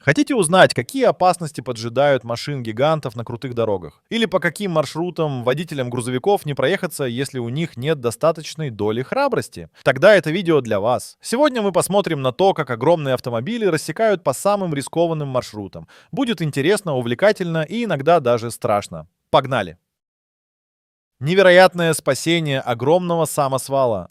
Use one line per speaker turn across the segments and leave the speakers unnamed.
Хотите узнать, какие опасности поджидают машин-гигантов на крутых дорогах? Или по каким маршрутам водителям грузовиков не проехаться, если у них нет достаточной доли храбрости? Тогда это видео для вас. Сегодня мы посмотрим на то, как огромные автомобили рассекают по самым рискованным маршрутам. Будет интересно, увлекательно и иногда даже страшно. Погнали! Невероятное спасение огромного самосвала.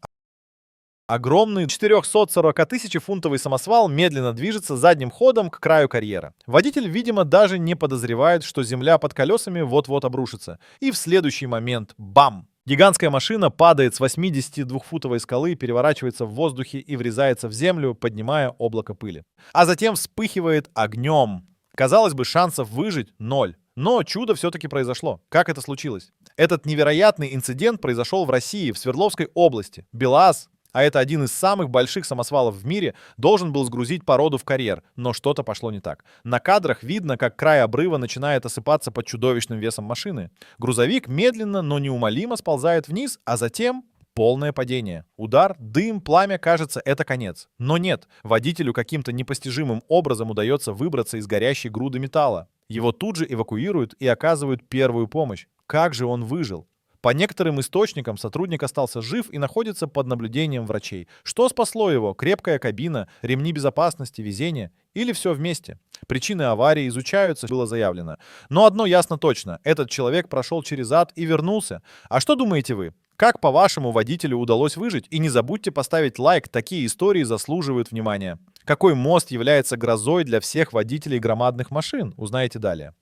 Огромный 440-тысячефунтовый самосвал медленно движется задним ходом к краю карьера. Водитель, видимо, даже не подозревает, что земля под колесами вот-вот обрушится. И в следующий момент — бам! Гигантская машина падает с 82-футовой скалы, переворачивается в воздухе и врезается в землю, поднимая облако пыли. А затем вспыхивает огнем. Казалось бы, шансов выжить — ноль. Но чудо все-таки произошло. Как это случилось? Этот невероятный инцидент произошел в России, в Свердловской области. БелАЗ, а это один из самых больших самосвалов в мире, должен был сгрузить породу в карьер, но что-то пошло не так. На кадрах видно, как край обрыва начинает осыпаться под чудовищным весом машины. Грузовик медленно, но неумолимо сползает вниз, а затем полное падение. Удар, дым, пламя, кажется, это конец. Но нет, водителю каким-то непостижимым образом удается выбраться из горящей груды металла. Его тут же эвакуируют и оказывают первую помощь. Как же он выжил? По некоторым источникам сотрудник остался жив и находится под наблюдением врачей. Что спасло его? Крепкая кабина, ремни безопасности, везение? Или все вместе? Причины аварии изучаются, было заявлено. Но одно ясно точно. Этот человек прошел через ад и вернулся. А что думаете вы? Как, по-вашему, водителю удалось выжить? И не забудьте поставить лайк, такие истории заслуживают внимания. Какой мост является грозой для всех водителей громадных машин? Узнаете далее.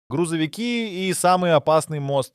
Грузовики и самый опасный мост.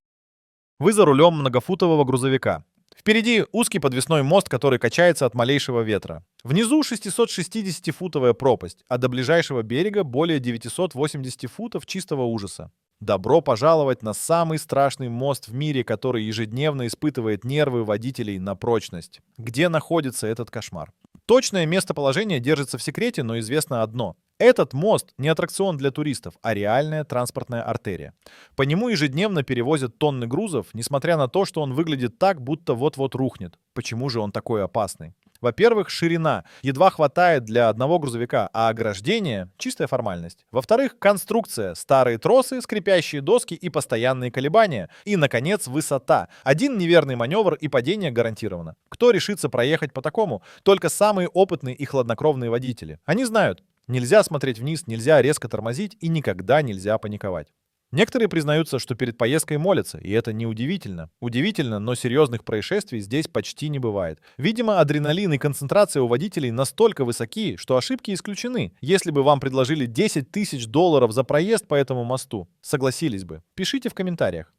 Вы за рулем многофутового грузовика. Впереди узкий подвесной мост, который качается от малейшего ветра. Внизу 660-футовая пропасть, а до ближайшего берега более 980 футов чистого ужаса. Добро пожаловать на самый страшный мост в мире, который ежедневно испытывает нервы водителей на прочность. Где находится этот кошмар? Точное местоположение держится в секрете, но известно одно. Этот мост не аттракцион для туристов, а реальная транспортная артерия. По нему ежедневно перевозят тонны грузов, несмотря на то, что он выглядит так, будто вот-вот рухнет. Почему же он такой опасный? Во-первых, ширина. Едва хватает для одного грузовика, а ограждение — чистая формальность. Во-вторых, конструкция. Старые тросы, скрипящие доски и постоянные колебания. И, наконец, высота. Один неверный маневр и падение гарантировано. Кто решится проехать по такому? Только самые опытные и хладнокровные водители. Они знают. Нельзя смотреть вниз, нельзя резко тормозить и никогда нельзя паниковать. Некоторые признаются, что перед поездкой молятся, и это неудивительно. Удивительно, но серьезных происшествий здесь почти не бывает. Видимо, адреналин и концентрация у водителей настолько высоки, что ошибки исключены. Если бы вам предложили 10 тысяч долларов за проезд по этому мосту, согласились бы? Пишите в комментариях.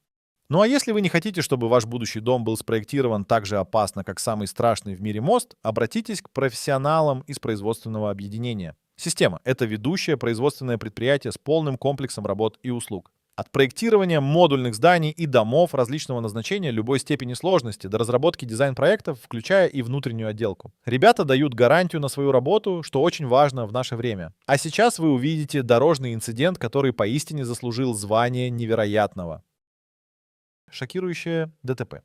Ну а если вы не хотите, чтобы ваш будущий дом был спроектирован так же опасно, как самый страшный в мире мост, обратитесь к профессионалам из производственного объединения. Система — это ведущее производственное предприятие с полным комплексом работ и услуг. От проектирования модульных зданий и домов различного назначения любой степени сложности до разработки дизайн-проектов, включая и внутреннюю отделку. Ребята дают гарантию на свою работу, что очень важно в наше время. А сейчас вы увидите дорожный инцидент, который поистине заслужил звание невероятного. Шокирующее ДТП.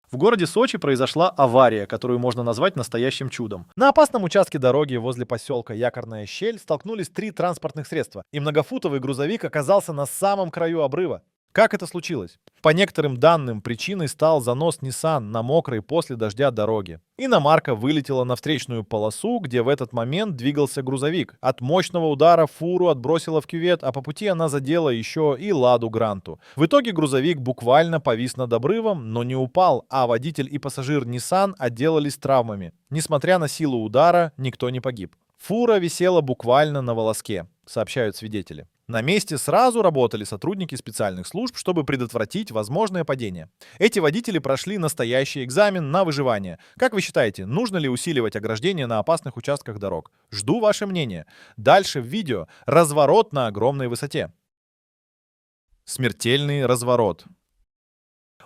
В городе Сочи произошла авария, которую можно назвать настоящим чудом. На опасном участке дороги возле поселка Якорная щель столкнулись три транспортных средства, и многофутовый грузовик оказался на самом краю обрыва. Как это случилось? По некоторым данным, причиной стал занос Nissan на мокрой после дождя дороге. Иномарка вылетела на встречную полосу, где в этот момент двигался грузовик. От мощного удара фуру отбросила в кювет, а по пути она задела еще и Ладу Гранту. В итоге грузовик буквально повис над обрывом, но не упал, а водитель и пассажир Nissan отделались травмами. Несмотря на силу удара, никто не погиб. Фура висела буквально на волоске, сообщают свидетели. На месте сразу работали сотрудники специальных служб, чтобы предотвратить возможное падение. Эти водители прошли настоящий экзамен на выживание. Как вы считаете, нужно ли усиливать ограждение на опасных участках дорог? Жду ваше мнение. Дальше в видео разворот на огромной высоте. Смертельный разворот.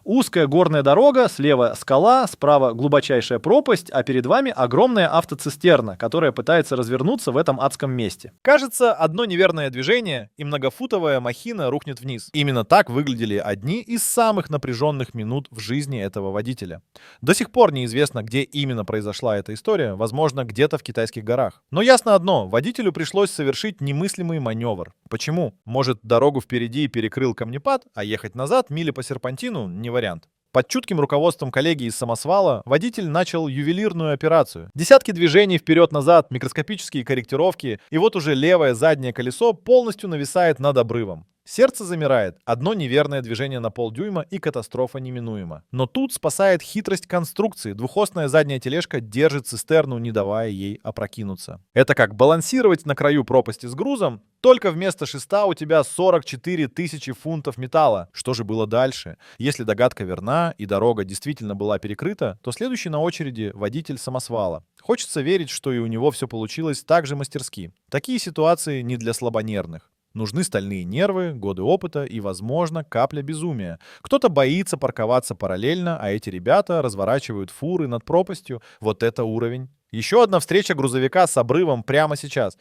Узкая горная дорога, слева скала, справа глубочайшая пропасть, а перед вами огромная автоцистерна, которая пытается развернуться в этом адском месте.
Кажется, одно неверное движение, и многофутовая махина рухнет вниз. Именно так выглядели одни из самых напряженных минут в жизни этого водителя. До сих пор неизвестно, где именно произошла эта история, возможно, где-то в китайских горах. Но ясно одно, водителю пришлось совершить немыслимый маневр. Почему? Может, дорогу впереди перекрыл камнепад, а ехать назад мили по серпантину не вариант. Под чутким руководством коллеги из самосвала водитель начал ювелирную операцию. Десятки движений вперед-назад, микроскопические корректировки, и вот уже левое заднее колесо полностью нависает над обрывом. Сердце замирает, одно неверное движение на полдюйма и катастрофа неминуема. Но тут спасает хитрость конструкции. Двухосная задняя тележка держит цистерну, не давая ей опрокинуться. Это как балансировать на краю пропасти с грузом, только вместо шеста у тебя 44 тысячи фунтов металла. Что же было дальше? Если догадка верна и дорога действительно была перекрыта, то следующий на очереди водитель самосвала. Хочется верить, что и у него все получилось так же мастерски. Такие ситуации не для слабонервных. Нужны стальные нервы, годы опыта и, возможно, капля безумия. Кто-то боится парковаться параллельно, а эти ребята разворачивают фуры над пропастью. Вот это уровень. Еще одна встреча грузовика с обрывом прямо сейчас.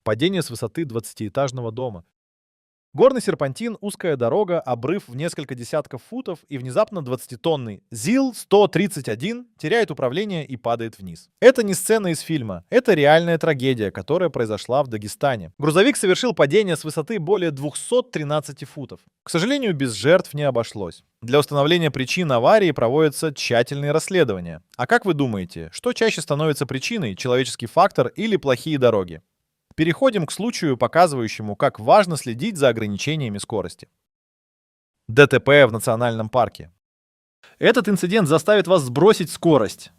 Падение с высоты 20-этажного дома. Горный серпантин, узкая дорога, обрыв в несколько десятков футов и внезапно 20-тонный ЗИЛ-131 теряет управление и падает вниз. Это не сцена из фильма, это реальная трагедия, которая произошла в Дагестане. Грузовик совершил падение с высоты более 213 футов. К сожалению, без жертв не обошлось. Для установления причин аварии проводятся тщательные расследования. А как вы думаете, что чаще становится причиной, человеческий фактор или плохие дороги? Переходим к случаю, показывающему, как важно следить за ограничениями скорости. ДТП в национальном парке.
Этот инцидент заставит вас сбросить скорость.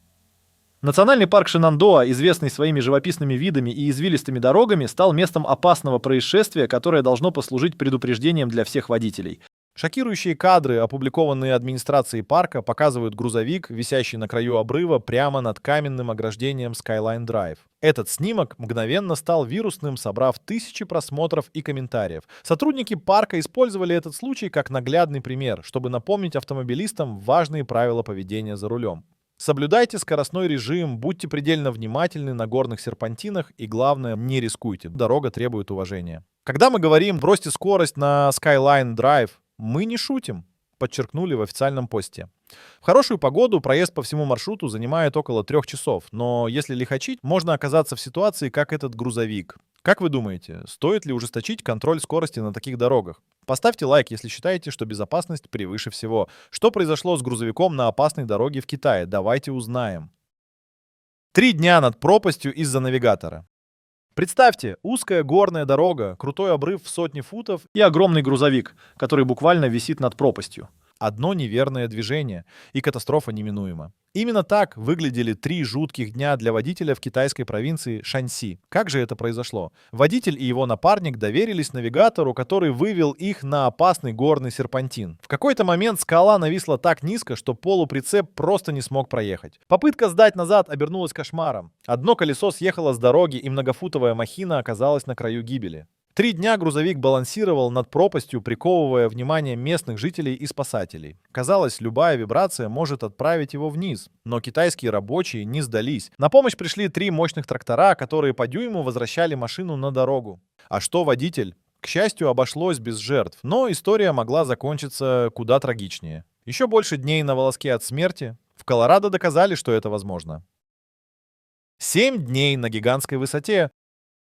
Национальный парк Шенандоа, известный своими живописными видами и извилистыми дорогами, стал местом опасного происшествия, которое должно послужить предупреждением для всех водителей.
Шокирующие кадры, опубликованные администрацией парка, показывают грузовик, висящий на краю обрыва прямо над каменным ограждением Skyline Drive. Этот снимок мгновенно стал вирусным, собрав тысячи просмотров и комментариев. Сотрудники парка использовали этот случай как наглядный пример, чтобы напомнить автомобилистам важные правила поведения за рулем. Соблюдайте скоростной режим, будьте предельно внимательны на горных серпантинах и, главное, не рискуйте. Дорога требует уважения. Когда мы говорим «бросьте скорость на Skyline Drive», мы не шутим, подчеркнули в официальном посте. В хорошую погоду проезд по всему маршруту занимает около 3 часов, но если лихачить, можно оказаться в ситуации, как этот грузовик. Как вы думаете, стоит ли ужесточить контроль скорости на таких дорогах? Поставьте лайк, если считаете, что безопасность превыше всего. Что произошло с грузовиком на опасной дороге в Китае? Давайте узнаем. 3 дня над пропастью из-за навигатора. Представьте, узкая горная дорога, крутой обрыв в сотни футов
И огромный грузовик, который буквально висит над пропастью.
одно неверное движение, и катастрофа неминуема. Именно так выглядели 3 жутких дня для водителя в китайской провинции Шаньси. Как же это произошло? Водитель и его напарник доверились навигатору, который вывел их на опасный горный серпантин. В какой-то момент скала нависла так низко, что полуприцеп просто не смог проехать. Попытка сдать назад обернулась кошмаром. Одно колесо съехало с дороги, и многофутовая махина оказалась на краю гибели. 3 дня грузовик балансировал над пропастью, приковывая внимание местных жителей и спасателей. Казалось, любая вибрация может отправить его вниз. Но китайские рабочие не сдались. На помощь пришли 3 мощных трактора, которые по дюйму возвращали машину на дорогу. А что водитель? К счастью, обошлось без жертв, но история могла закончиться куда трагичнее. Еще больше дней на волоске от смерти. В Колорадо доказали, что это возможно. 7 дней на гигантской высоте.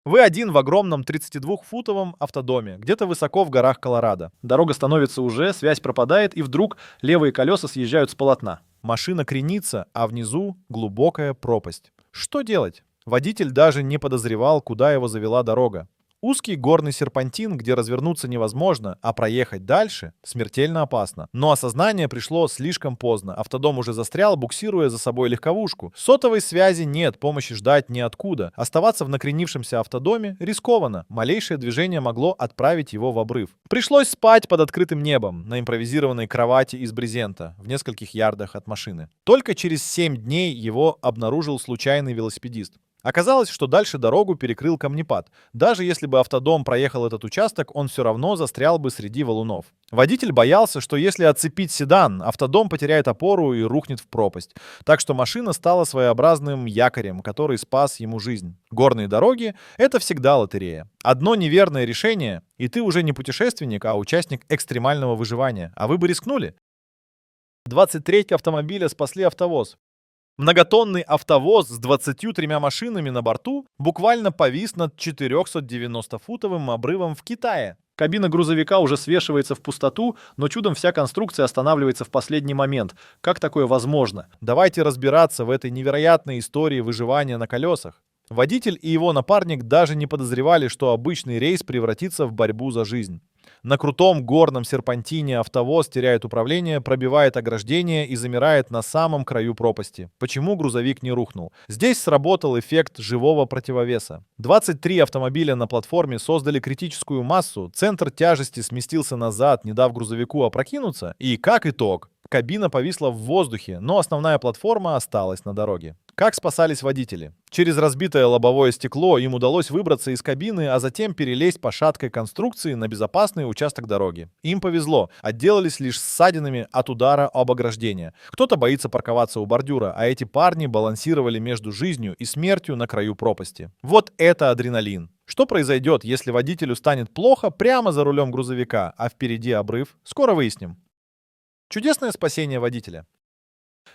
Вы один в огромном 32-футовом автодоме, где-то высоко в горах Колорадо.
Дорога становится уже, связь пропадает, и вдруг левые колеса съезжают с полотна.
Машина кренится, а внизу глубокая пропасть. Что делать? Водитель даже не подозревал, куда его завела дорога. Узкий горный серпантин, где развернуться невозможно, а проехать дальше смертельно опасно. Но осознание пришло слишком поздно. Автодом уже застрял, буксируя за собой легковушку. Сотовой связи нет, помощи ждать неоткуда. Оставаться в накренившемся автодоме рискованно. Малейшее движение могло отправить его в обрыв. Пришлось спать под открытым небом, на импровизированной кровати из брезента, в нескольких ярдах от машины. Только через 7 дней его обнаружил случайный велосипедист. Оказалось, что дальше дорогу перекрыл камнепад. Даже если бы автодом проехал этот участок, он все равно застрял бы среди валунов. Водитель боялся, что если отцепить седан, автодом потеряет опору и рухнет в пропасть. Так что машина стала своеобразным якорем, который спас ему жизнь. Горные дороги — это всегда лотерея. Одно неверное решение, и ты уже не путешественник, а участник экстремального выживания. А вы бы рискнули? 23 автомобиля спасли автовоз. Многотонный автовоз с 23 машинами на борту буквально повис над 490-футовым обрывом в Китае.
Кабина грузовика уже свешивается в пустоту, но чудом вся конструкция останавливается в последний момент. Как такое возможно?
Давайте разбираться в этой невероятной истории выживания на колесах. Водитель и его напарник даже не подозревали, что обычный рейс превратится в борьбу за жизнь. На крутом горном серпантине автовоз теряет управление, пробивает ограждение и замирает на самом краю пропасти. Почему грузовик не рухнул? Здесь сработал эффект живого противовеса. 23 автомобиля на платформе создали критическую массу, центр тяжести сместился назад, не дав грузовику опрокинуться, и, как итог, кабина повисла в воздухе, но основная платформа осталась на дороге. Как спасались водители? Через разбитое лобовое стекло им удалось выбраться из кабины, а затем перелезть по шаткой конструкции на безопасный участок дороги. Им повезло, отделались лишь ссадинами от удара об ограждение. Кто-то боится парковаться у бордюра, а эти парни балансировали между жизнью и смертью на краю пропасти. Вот это адреналин. Что произойдет, если водителю станет плохо прямо за рулем грузовика, а впереди обрыв? Скоро выясним. Чудесное спасение водителя.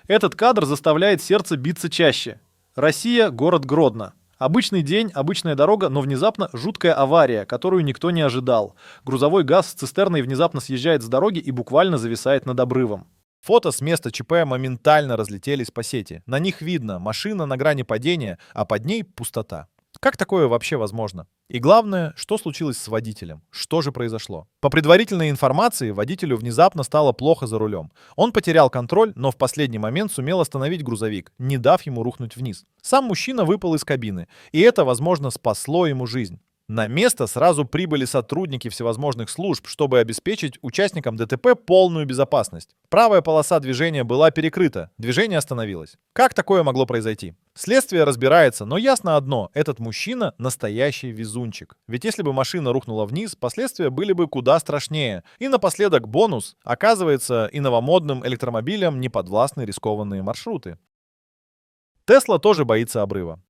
Этот кадр заставляет сердце биться чаще. Россия, город Гродно. Обычный день, обычная дорога, но внезапно жуткая авария, которую никто не ожидал. Грузовой ГАЗ с цистерной внезапно съезжает с дороги и буквально зависает над обрывом.
Фото с места ЧП моментально разлетелись по сети. На них видно машина на грани падения, а под ней пустота. Как такое вообще возможно? И главное, что случилось с водителем? Что же произошло? По предварительной информации, водителю внезапно стало плохо за рулем. Он потерял контроль, но в последний момент сумел остановить грузовик, не дав ему рухнуть вниз. Сам мужчина выпал из кабины, и это, возможно, спасло ему жизнь. На место сразу прибыли сотрудники всевозможных служб, чтобы обеспечить участникам ДТП полную безопасность. Правая полоса движения была перекрыта, движение остановилось. Как такое могло произойти? Следствие разбирается, но ясно одно – этот мужчина – настоящий везунчик. Ведь если бы машина рухнула вниз, последствия были бы куда страшнее. И напоследок бонус – оказывается, и новомодным электромобилям не подвластны рискованные маршруты. Тесла тоже боится обрыва.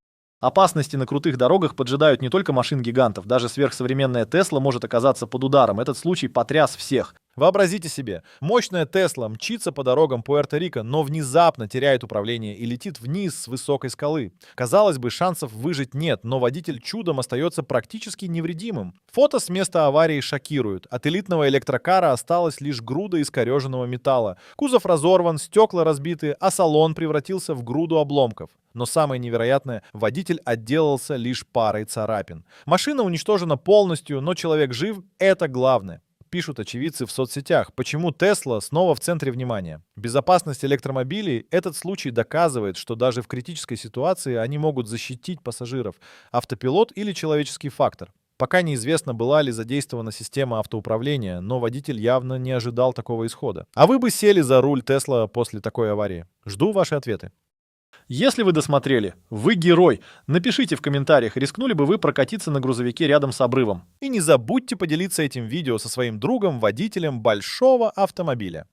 Опасности на крутых дорогах поджидают не только машин-гигантов, даже сверхсовременная Тесла может оказаться под ударом. Этот случай потряс всех.
Вообразите себе, мощная Тесла мчится по дорогам Пуэрто-Рико, но внезапно теряет управление и летит вниз с высокой скалы. Казалось бы, шансов выжить нет, но водитель чудом остается практически невредимым. Фото с места аварии шокируют. От элитного электрокара осталась лишь груда искореженного металла. Кузов разорван, стекла разбиты, а салон превратился в груду обломков. Но самое невероятное, водитель отделался лишь парой царапин. Машина уничтожена полностью, но человек жив – это главное. Пишут очевидцы в соцсетях, почему Тесла снова в центре внимания. Безопасность электромобилей – этот случай доказывает, что даже в критической ситуации они могут защитить пассажиров, автопилот или человеческий фактор. Пока неизвестно, была ли задействована система автоуправления, но водитель явно не ожидал такого исхода. А вы бы сели за руль Тесла после такой аварии? Жду ваши ответы.
Если вы досмотрели, вы герой. Напишите в комментариях, рискнули бы вы прокатиться на грузовике рядом с обрывом.
И не забудьте поделиться этим видео со своим другом, водителем большого автомобиля.